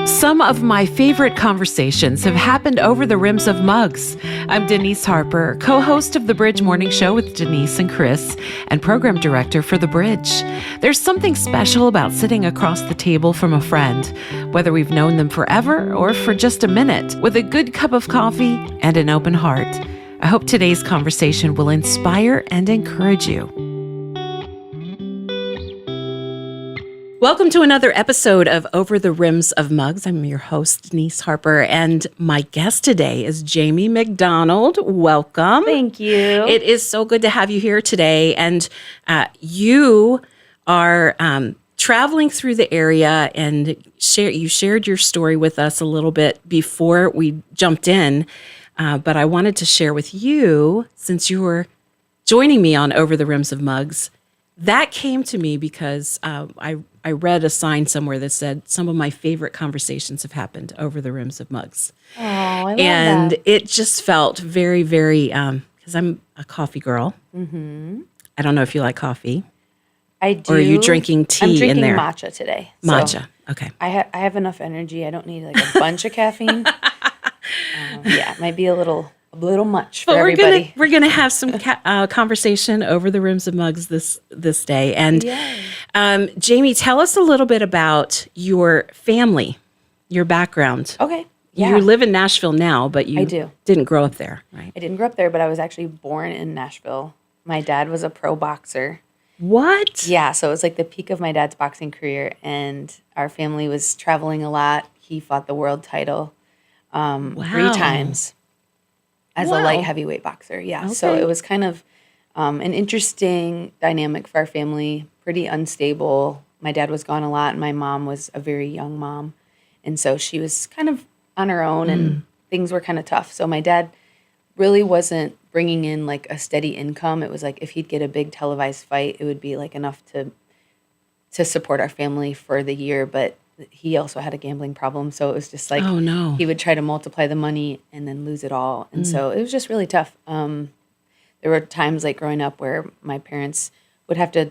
Some of my favorite conversations have happened over the rims of mugs. I'm Denise Harper, co-host of The Bridge Morning Show with Denise and Chris, and program director for The Bridge. There's something special about sitting across the table from a friend, whether we've known them forever or for just a minute, with a good cup of coffee and an open heart. I hope today's conversation will inspire and encourage you. Welcome to another episode of Over the Rims of Mugs. I'm your host, Denise Harper, and my guest today is Jamie MacDonald. Welcome. Thank you. It is so good to have you here today, and you are traveling through the area, and you shared your story with us a little bit before we jumped in, but I wanted to share with you, since you were joining me on Over the Rims of Mugs, that came to me because I read a sign somewhere that said, some of my favorite conversations have happened over the rims of mugs. Oh, I love and that. it just felt very, very, because I'm a coffee girl. Mm-hmm. I don't know if you like coffee. I do. Or are you drinking tea I'm drinking in there? matcha today. Matcha, So okay. I have enough energy. I don't need like a bunch of caffeine. Yeah, it might be a little much for But everybody. we're gonna have some conversation over the rims of mugs this day. And Jamie, tell us a little bit about your family, your background. Okay. Yeah. You live in Nashville now, but you I do. didn't grow up there, right? I didn't grow up there, but I was actually born in Nashville. My dad was a pro boxer. What? Yeah, so it was like the peak of my dad's boxing career, and our family was traveling a lot. He fought the world title 3 times as a light heavyweight boxer. Yeah, so it was kind of an interesting dynamic for our family, pretty unstable. My dad was gone a lot, and my mom was a very young mom, and so she was kind of on her own, and things were kind of tough. So my dad really wasn't bringing in like a steady income. It was like if he'd get a big televised fight, it would be like enough to support our family for the year. But he also had a gambling problem, so it was just like he would try to multiply the money and then lose it all. And so it was just really tough. There were times like growing up where my parents would have to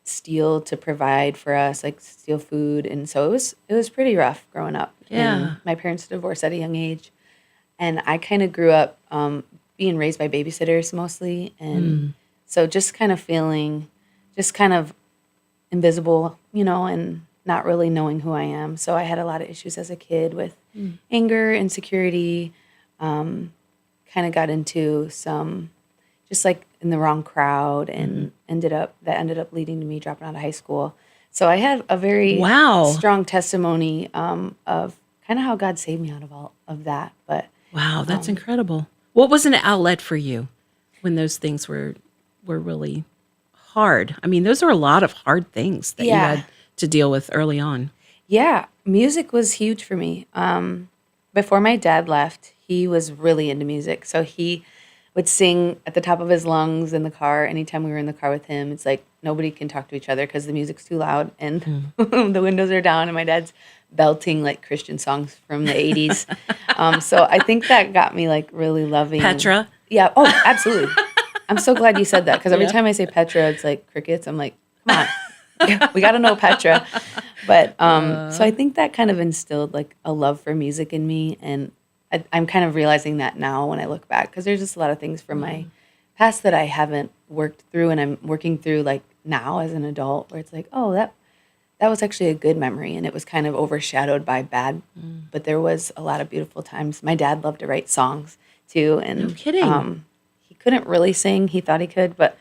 steal to provide for us, like steal food, and so it was pretty rough growing up. Yeah. And my parents divorced at a young age. And I kind of grew up being raised by babysitters mostly. And so just kind of feeling just kind of invisible, and not really knowing who I am. So I had a lot of issues as a kid with anger, insecurity, kind of got into some just like in the wrong crowd and ended up leading to me dropping out of high school. So I had a very strong testimony of kind of how God saved me out of all of that. But wow, that's incredible. What was an outlet for you when those things were really hard? I mean, those are a lot of hard things that you had to deal with early on. Yeah, music was huge for me. Before my dad left, he was really into music. So he would sing at the top of his lungs in the car. Anytime we were in the car with him, it's like nobody can talk to each other because the music's too loud and the windows are down, and my dad's belting like Christian songs from the 80s. So I think that got me like really loving Petra? Yeah. Oh, absolutely. I'm so glad you said that, because every time I say Petra, it's like crickets. I'm like, come on, we got to know Petra. But so I think that kind of instilled like a love for music in me, and I'm kind of realizing that now when I look back, because there's just a lot of things from my past that I haven't worked through, and I'm working through like now as an adult, where it's like, oh, that was actually a good memory, and it was kind of overshadowed by bad. But there was a lot of beautiful times. My dad loved to write songs too, and No kidding. he couldn't really sing. He thought he could, but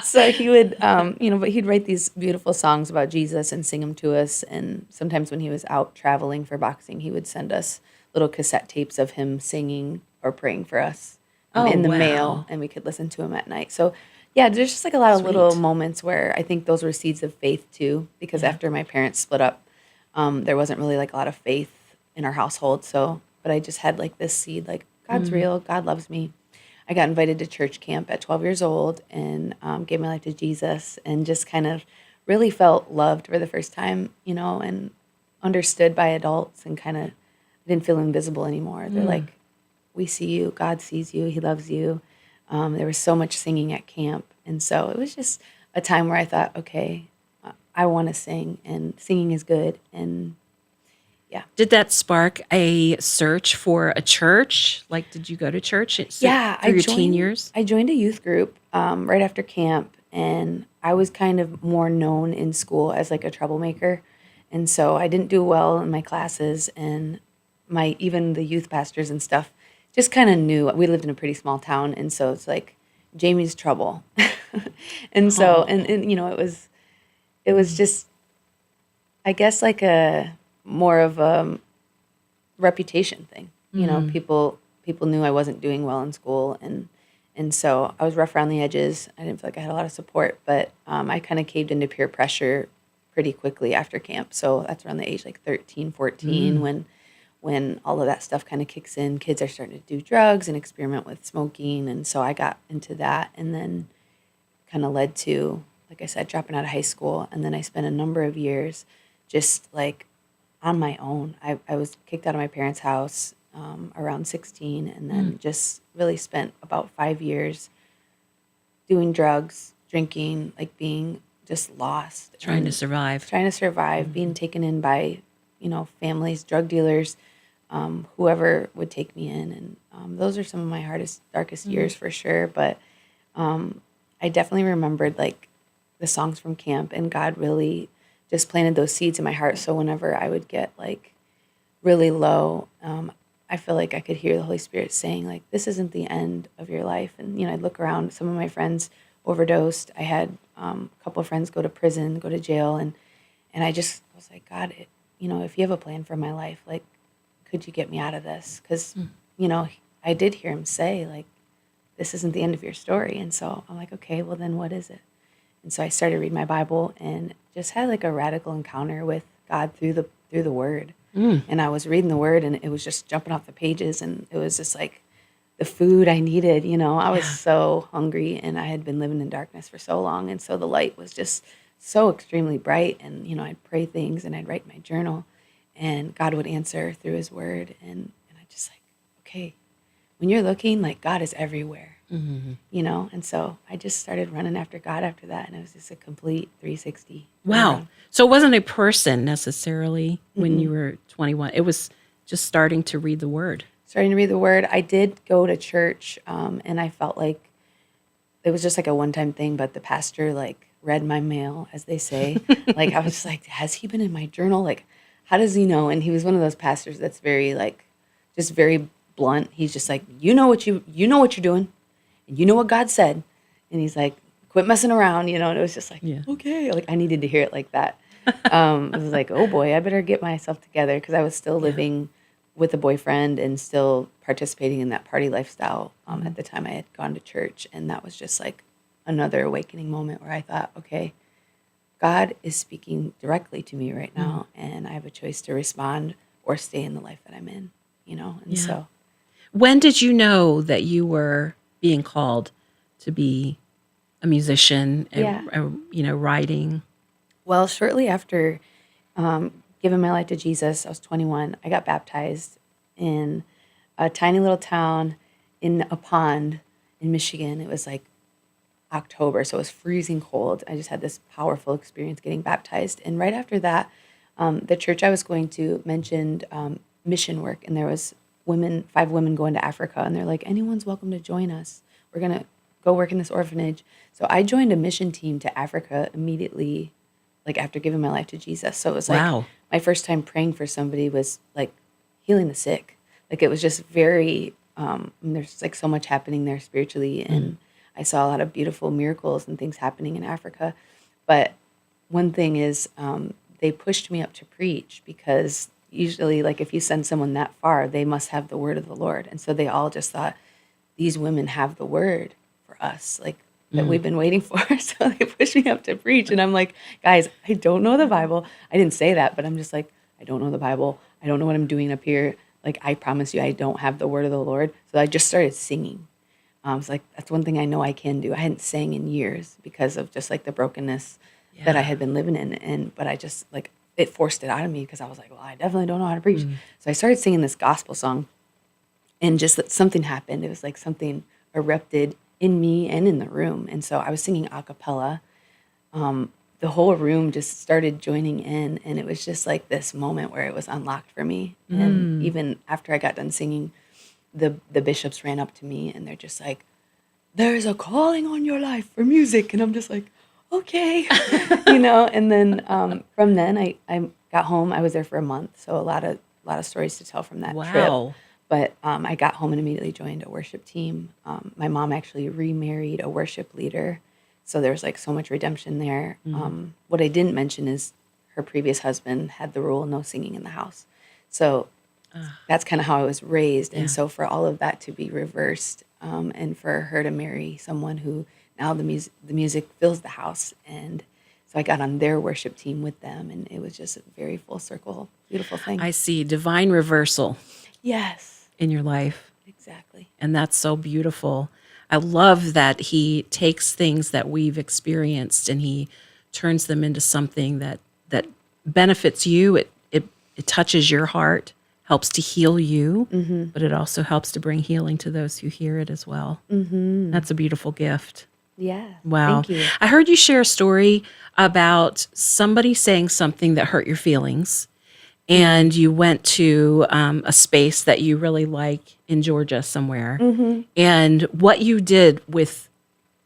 so he would, but he'd write these beautiful songs about Jesus and sing them to us. And sometimes when he was out traveling for boxing, he would send us little cassette tapes of him singing or praying for us in the mail, and we could listen to him at night. So yeah, there's just like a lot of little moments where I think those were seeds of faith too, because after my parents split up, there wasn't really like a lot of faith in our household. So, but I just had like this seed, like God's real, God loves me. I got invited to church camp at 12 years old and gave my life to Jesus, and just kind of really felt loved for the first time, and understood by adults, and kind of didn't feel invisible anymore. They're like, we see you, God sees you, he loves you. There was so much singing at camp. And so it was just a time where I thought, okay, I want to sing, and singing is good. And Yeah. Did that spark a search for a church? Like, did you go to church Yeah, through your teen years? I joined a youth group right after camp, and I was kind of more known in school as like a troublemaker, and so I didn't do well in my classes, and my even the youth pastors and stuff just kind of knew. We lived in a pretty small town, and so it's like Jamie's trouble, and so Oh. and it was just I guess like a more of a reputation thing. You know, people knew I wasn't doing well in school, and so I was rough around the edges. I didn't feel like I had a lot of support, but I kind of caved into peer pressure pretty quickly after camp. So that's around the age like 13, 14 when all of that stuff kind of kicks in. Kids are starting to do drugs and experiment with smoking, and so I got into that, and then kind of led to, like I said, dropping out of high school, and then I spent a number of years just like on my own. I was kicked out of my parents' house around 16, and then just really spent about 5 years doing drugs, drinking, like being just lost. Trying to and survive. Trying to survive, being taken in by, families, drug dealers, whoever would take me in. And those are some of my hardest, darkest years for sure. But I definitely remembered like the songs from camp, and God really just planted those seeds in my heart. So whenever I would get like really low, I feel like I could hear the Holy Spirit saying like, "This isn't the end of your life." And I'd look around. Some of my friends overdosed. I had a couple of friends go to prison, go to jail, and I just was like, God, if you have a plan for my life, like, could you get me out of this? Because I did hear Him say like, "This isn't the end of your story." And so I'm like, okay, well then what is it? And so I started reading my Bible and just had like a radical encounter with God through the Word. And I was reading the Word, and it was just jumping off the pages, and it was just like the food I needed. I was so hungry, and I had been living in darkness for so long, and so the light was just so extremely bright. And I'd pray things, and I'd write my journal, and God would answer through His Word, and I just like, okay, when you're looking, like God is everywhere. And so I just started running after God after that, and it was just a complete 360. Wow. So it wasn't a person necessarily when you were 21. It was just starting to read the word. Starting to read the Word. I did go to church, and I felt like it was just like a one-time thing, but the pastor like read my mail, as they say. Like I was just like, has he been in my journal? Like, how does he know? And he was one of those pastors that's very like, just very blunt. He's just like, you know what you're doing, and you know what God said. And he's like, quit messing around, and it was just like, okay. Like I needed to hear it like that. I was like, oh boy, I better get myself together, because I was still living with a boyfriend and still participating in that party lifestyle. At the time I had gone to church, and that was just like another awakening moment where I thought, okay, God is speaking directly to me right now, and I have a choice to respond or stay in the life that I'm in, and so. When did you know that you were being called to be a musician and, writing? Well, shortly after giving my life to Jesus, I was 21. I got baptized in a tiny little town in a pond in Michigan. It was like October, so it was freezing cold. I just had this powerful experience getting baptized. And right after that, the church I was going to mentioned mission work, and there was 5 women going to Africa, and they're like, anyone's welcome to join us. We're going to go work in this orphanage. So I joined a mission team to Africa immediately, like after giving my life to Jesus. So it was like my first time praying for somebody was like healing the sick. Like it was just very, there's like so much happening there spiritually. And I saw a lot of beautiful miracles and things happening in Africa. But one thing is they pushed me up to preach, because usually like if you send someone that far, they must have the word of the Lord. And so they all just thought, these women have the word for us, like that we've been waiting for. So they pushed me up to preach. And I'm like, guys, I don't know the Bible. I didn't say that, but I'm just like, I don't know the Bible. I don't know what I'm doing up here. Like, I promise you, I don't have the word of the Lord. So I just started singing. It's like, that's one thing I know I can do. I hadn't sang in years because of just like the brokenness that I had been living in. But I just like, it forced it out of me, because I was like, well, I definitely don't know how to preach. So I started singing this gospel song, and just that something happened. It was like something erupted in me and in the room. And so I was singing a cappella the whole room just started joining in, and it was just like this moment where it was unlocked for me. And even after I got done singing, the bishops ran up to me and they're just like, "There's a calling on your life for music," and I'm just like, okay, And then from then I got home. I was there for a month, so a lot of stories to tell from that trip. But I got home and immediately joined a worship team. My mom actually remarried a worship leader, so there was like so much redemption there. What I didn't mention is her previous husband had the rule no singing in the house. So that's kind of how I was raised. And so for all of that to be reversed, and for her to marry someone who now the music fills the house. And so I got on their worship team with them, and it was just a very full circle, beautiful thing. I see divine reversal. Yes. In your life. Exactly. And that's so beautiful. I love that he takes things that we've experienced and he turns them into something that benefits you. It touches your heart, helps to heal you, but it also helps to bring healing to those who hear it as well. That's a beautiful gift. Yeah. Wow. Thank you. I heard you share a story about somebody saying something that hurt your feelings. And you went to a space that you really like in Georgia somewhere. And what you did with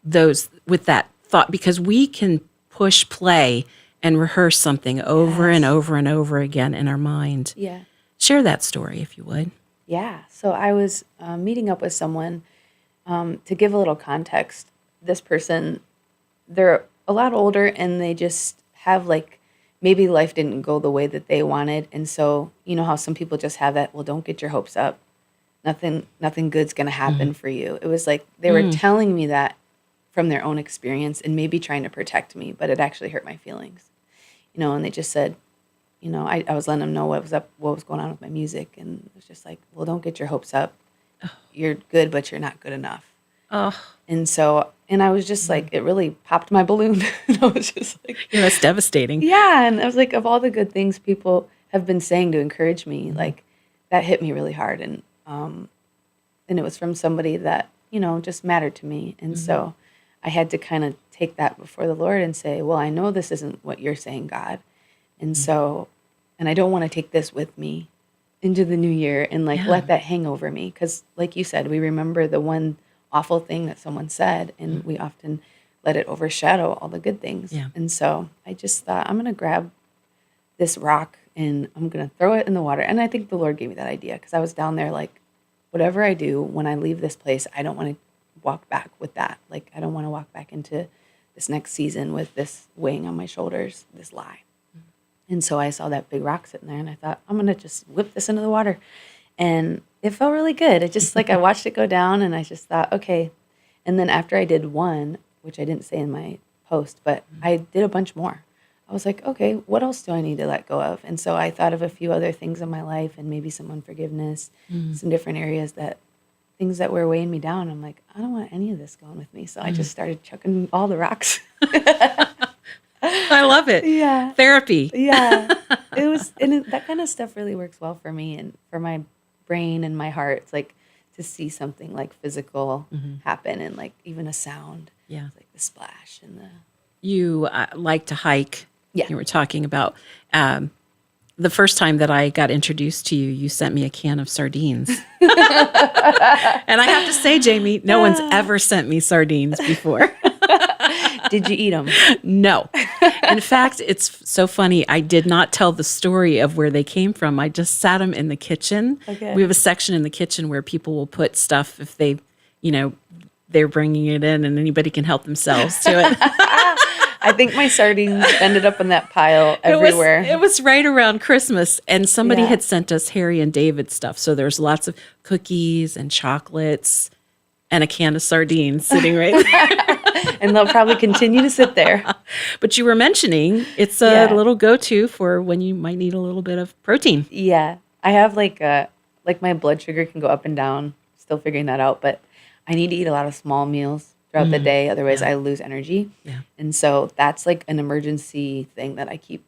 that thought, because we can push play and rehearse something over and over and over again in our mind. Yeah. Share that story if you would. Yeah. So I was meeting up with someone. To give a little context, this person, they're a lot older and they just have like, maybe life didn't go the way that they wanted. And so, you know how some people just have that, well, don't get your hopes up. Nothing good's going to happen for you. It was like they were telling me that from their own experience and maybe trying to protect me, but it actually hurt my feelings. And they just said, I was letting them know what was going on with my music. And it was just like, well, don't get your hopes up. You're good, but you're not good enough. And so, I was just like, it really popped my balloon. And I was just like, yeah, that's devastating. Yeah. And I was like, of all the good things people have been saying to encourage me, like that hit me really hard. And it was from somebody that, just mattered to me. And so I had to kind of take that before the Lord and say, well, I know this isn't what you're saying, God. And so, and I don't want to take this with me into the new year and let that hang over me. Because like you said, we remember the one awful thing that someone said, and we often let it overshadow all the good things. Yeah. And so I just thought, I'm going to grab this rock and I'm going to throw it in the water. And I think the Lord gave me that idea because I was down there like, whatever I do, when I leave this place, I don't want to walk back with that. Like, I don't want to walk back into this next season with this weighing on my shoulders, this lie. And so I saw that big rock sitting there and I thought, I'm going to just whip this into the water. And it felt really good. It just like I watched it go down and I just thought, okay. And then after I did one, which I didn't say in my post, but I did a bunch more. I was like, okay, what else do I need to let go of? And so I thought of a few other things in my life and maybe some unforgiveness, some different areas things that were weighing me down. I'm like, I don't want any of this going with me. So I just started chucking all the rocks. I love it. Yeah. Therapy. Yeah. That kind of stuff really works well for me and for my brain and my heart. It's like to see something like physical happen and like even a sound. Yeah. It's like the splash and the... You like to hike. Yeah. You were talking about the first time that I got introduced to you, you sent me a can of sardines. And I have to say, Jamie, no one's ever sent me sardines before. Did you eat them? No. In fact, it's so funny. I did not tell the story of where they came from. I just sat them in the kitchen. Okay. We have a section in the kitchen where people will put stuff if they, they're bringing it in and anybody can help themselves to it. I think my sardines ended up in that pile everywhere. It was right around Christmas, and somebody had sent us Harry and David stuff. So there's lots of cookies and chocolates and a can of sardines sitting right there. And they'll probably continue to sit there. But you were mentioning it's a little go-to for when you might need a little bit of protein. Yeah. I have like my blood sugar can go up and down. Still figuring that out, but I need to eat a lot of small meals throughout the day. Otherwise I lose energy. Yeah. And so that's like an emergency thing that I keep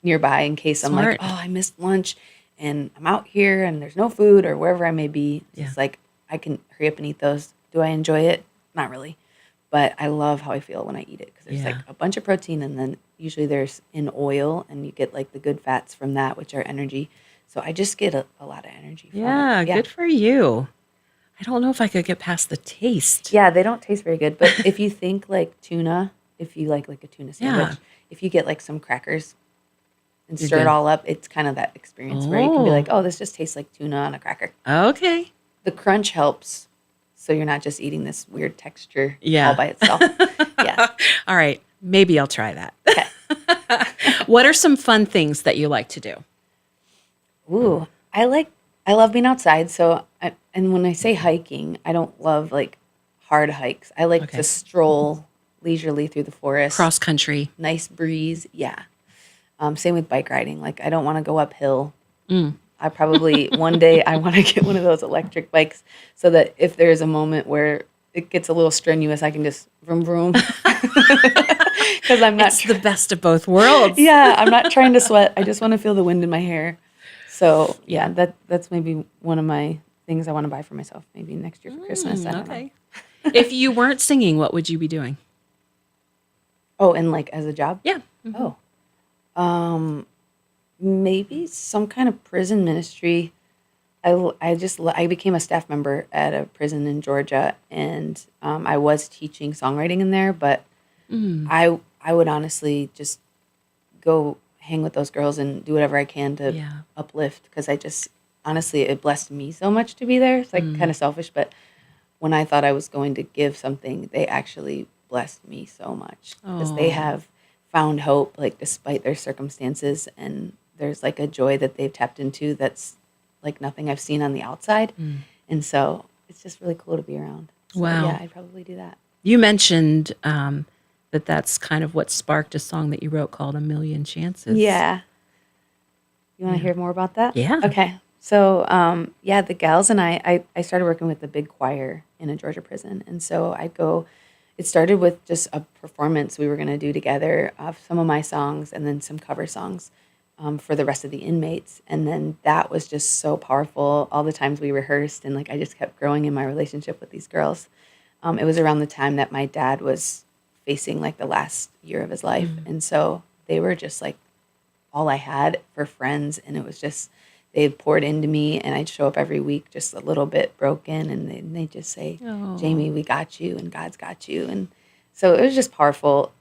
nearby in case I'm like, oh, I missed lunch and I'm out here and there's no food or wherever I may be. It's like I can hurry up and eat those. Do I enjoy it? Not really. but I love how I feel when I eat it because there's like Yeah. a bunch of protein, and then usually there's an oil, and you get like the good fats from that, which are energy. So I just get a lot of energy from it. Yeah, Yeah. good for you. I don't know if I could get past the taste. Yeah, they don't taste very good. But if you think like tuna, if you like a tuna Yeah. sandwich, if you get like some crackers and You're stir it good. all up, it's kind of that experience where you can be Oh, like, oh, this just tastes like tuna on a cracker. okay. The crunch helps, so you're not just eating this weird texture all Yeah. by itself. Yeah. All right. Maybe I'll try that. Okay. What are some fun things that you like to do? Ooh, I love being outside. And when I say hiking, I don't love like hard hikes. I like Okay. to stroll leisurely through the forest. Cross country. Nice breeze. Yeah. Same with bike riding. Like I don't want to go uphill. I probably one day I want to get one of those electric bikes so that if there's a moment where it gets a little strenuous, I can just vroom vroom. Because I'm not. It's the best of both worlds. Yeah, I'm not trying to sweat. I just want to feel the wind in my hair. So yeah, that's maybe one of my things I want to buy for myself. Maybe next year for Christmas. I don't know. Okay. If you weren't singing, what would you be doing? Oh, and like as a job? Yeah. Oh, maybe some kind of prison ministry. I became a staff member at a prison in Georgia, and I was teaching songwriting in there. But I would honestly just go hang with those girls and do whatever I can to Yeah. uplift, because I just honestly it blessed me so much to be there. It's like kind of selfish, but when I thought I was going to give something, they actually blessed me so much because they have found hope like despite their circumstances, and there's like a joy that they've tapped into that's like nothing I've seen on the outside. And so it's just really cool to be around. So, Wow. yeah, I'd probably do that. You mentioned that's kind of what sparked a song that you wrote called A Million Chances. Yeah. You want to hear more about that? Yeah. Okay. So, yeah, the gals and I started working with the big choir in a Georgia prison. And so it started with just a performance we were going to do together of some of my songs and then some cover songs for the rest of the inmates. And then that was just so powerful. All the times we rehearsed, and like I just kept growing in my relationship with these girls. It was around the time that my dad was facing like the last year of his life. And so they were just like all I had for friends. And it was just, they poured into me, and I'd show up every week just a little bit broken. And they'd just say, Jamie, we got you, and God's got you. And so it was just powerful.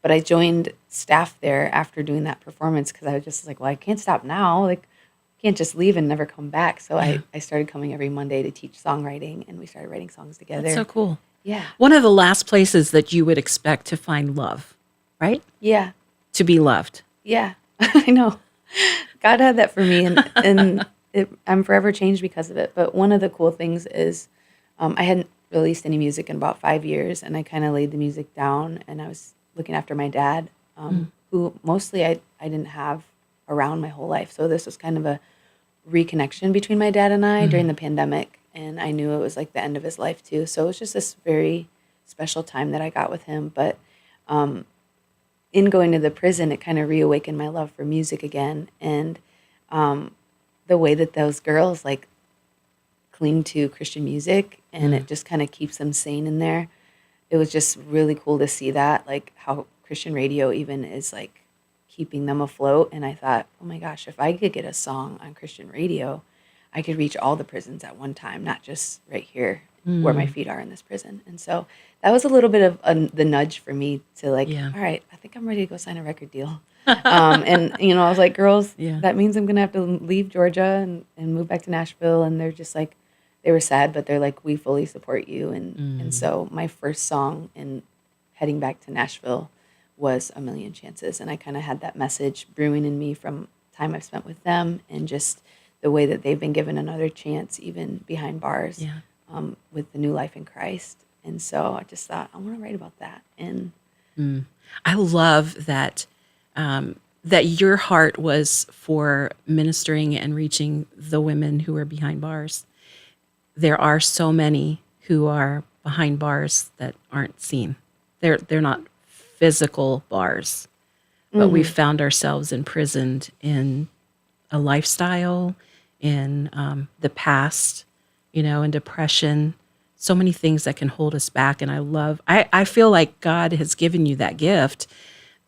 But I joined staff there after doing that performance because I was just like, well, I can't stop now. Like, I can't just leave and never come back. So I started coming every Monday to teach songwriting, and we started writing songs together. That's so cool. Yeah. One of the last places that you would expect to find love, right? Yeah. To be loved. Yeah. I know. God had that for me, and I'm forever changed because of it. But one of the cool things is I hadn't released any music in about 5 years, and I kind of laid the music down, and I was looking after my dad, who mostly I didn't have around my whole life. So this was kind of a reconnection between my dad and I during the pandemic, and I knew it was like the end of his life too. So it was just this very special time that I got with him. But in going to the prison, it kind of reawakened my love for music again, and the way that those girls like cling to Christian music, and it just kind of keeps them sane in there. It was just really cool to see that, like how Christian radio even is like keeping them afloat. And I thought, oh my gosh, if I could get a song on Christian radio, I could reach all the prisons at one time, not just right here where my feet are in this prison. And so that was a little bit of the nudge for me to like, all right, I think I'm ready to go sign a record deal. And, I was like, girls, that means I'm going to have to leave Georgia and move back to Nashville. And they're just like, they were sad, but they're like, we fully support you. And so my first song in heading back to Nashville was A Million Chances. And I kind of had that message brewing in me from time I've spent with them, and just the way that they've been given another chance, even behind bars, with the new life in Christ. And so I just thought, I want to write about that. And I love that that your heart was for ministering and reaching the women who are behind bars. There are so many who are behind bars that aren't seen. They're not physical bars, but we found ourselves imprisoned in a lifestyle, in the past, in depression, so many things that can hold us back. And I feel like God has given you that gift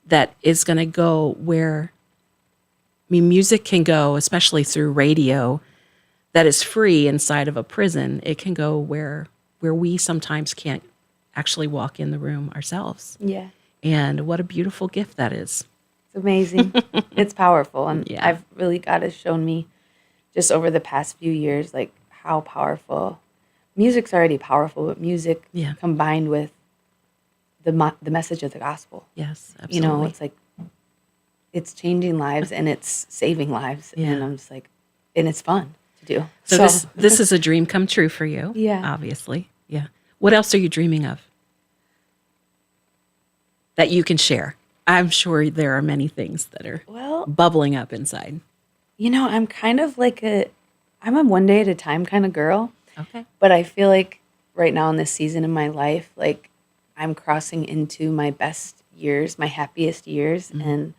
that is going to go where, music can go, especially through radio, that is free inside of a prison. It can go where we sometimes can't actually walk in the room ourselves. Yeah. And what a beautiful gift that is. It's amazing. It's powerful. And Yeah. God has shown me just over the past few years, like how powerful music's already powerful, but music combined with the message of the gospel. Yes, absolutely. It's like, it's changing lives and it's saving lives. Yeah. And I'm just like, and it's fun to do. So this is a dream come true for you. Yeah. Obviously. Yeah. What else are you dreaming of that you can share? I'm sure there are many things that are bubbling up inside. I'm kind of like I'm a one day at a time kind of girl. Okay. But I feel like right now in this season in my life, like I'm crossing into my best years, my happiest years. Mm-hmm. And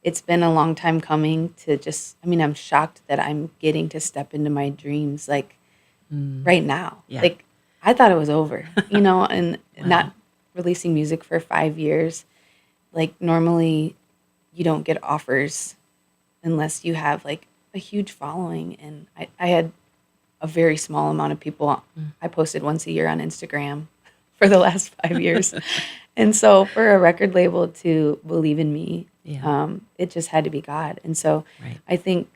it's been a long time coming to I'm shocked that I'm getting to step into my dreams like right now. Yeah. Like I thought it was over, and not releasing music for 5 years. Like normally you don't get offers unless you have like a huge following. And I had a very small amount of people. I posted once a year on Instagram for the last 5 years. And so for a record label to believe in me, it just had to be God. And so I think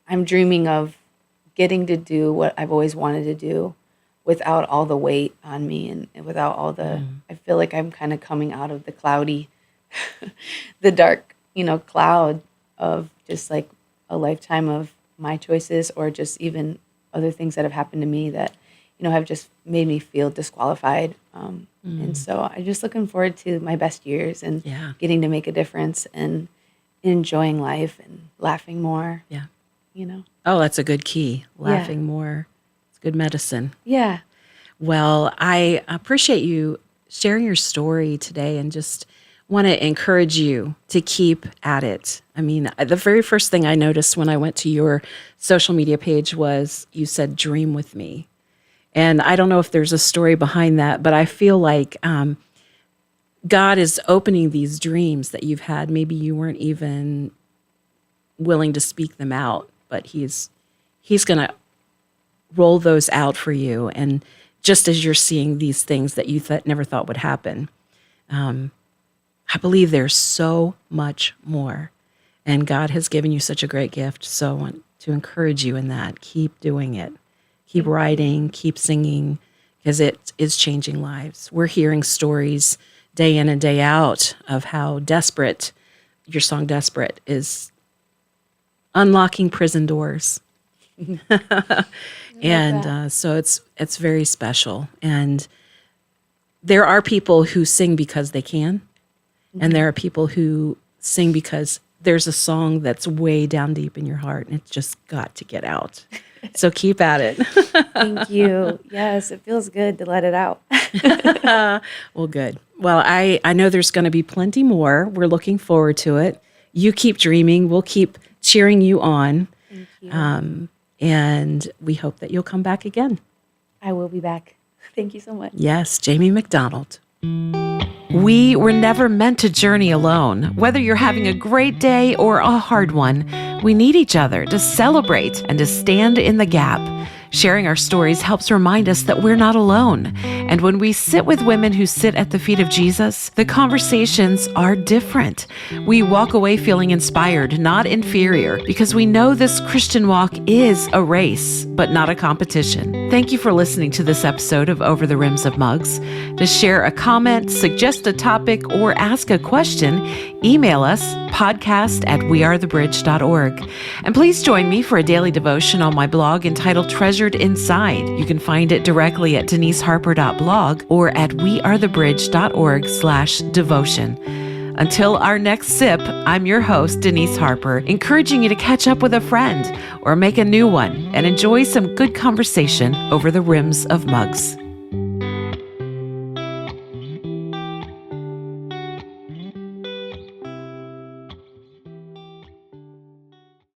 I'm dreaming of getting to do what I've always wanted to do without all the weight on me and without all the, I feel like I'm kind of coming out of the cloudy, the dark, cloud of just like a lifetime of my choices or just even other things that have happened to me that, have just made me feel disqualified. And so I'm just looking forward to my best years and getting to make a difference and enjoying life and laughing more. Yeah. Oh, that's a good key. Laughing more. It's good medicine. Yeah. Well, I appreciate you sharing your story today and just want to encourage you to keep at it. The very first thing I noticed when I went to your social media page was you said, "Dream with me." And I don't know if there's a story behind that, but I feel like God is opening these dreams that you've had. Maybe you weren't even willing to speak them out, but He's going to roll those out for you. And just as you're seeing these things that you never thought would happen, I believe there's so much more. And God has given you such a great gift. So I want to encourage you in that. Keep doing it. Keep writing, keep singing, because it is changing lives. We're hearing stories day in and day out of how desperate, your song Desperate, is unlocking prison doors. And so it's very special. And there are people who sing because they can, and there are people who sing because there's a song that's way down deep in your heart, and it's just got to get out. So keep at it. Thank you. Yes, it feels good to let it out. Well, good. Well, I know there's going to be plenty more. We're looking forward to it. You keep dreaming. We'll keep cheering you on. Thank you. And we hope that you'll come back again. I will be back. Thank you so much. Yes, Jamie MacDonald. We were never meant to journey alone. Whether you're having a great day or a hard one, we need each other to celebrate and to stand in the gap. Sharing our stories helps remind us that we're not alone. And when we sit with women who sit at the feet of Jesus, the conversations are different. We walk away feeling inspired, not inferior, because we know this Christian walk is a race, but not a competition. Thank you for listening to this episode of Over the Rims of Mugs. To share a comment, suggest a topic, or ask a question, email us podcast@wearethebridge.org. And please join me for a daily devotion on my blog entitled Treasured Inside. You can find it directly at deniseharper.blog or at wearethebridge.org/devotion. Until our next sip, I'm your host, Denise Harper, encouraging you to catch up with a friend or make a new one and enjoy some good conversation over the rims of mugs.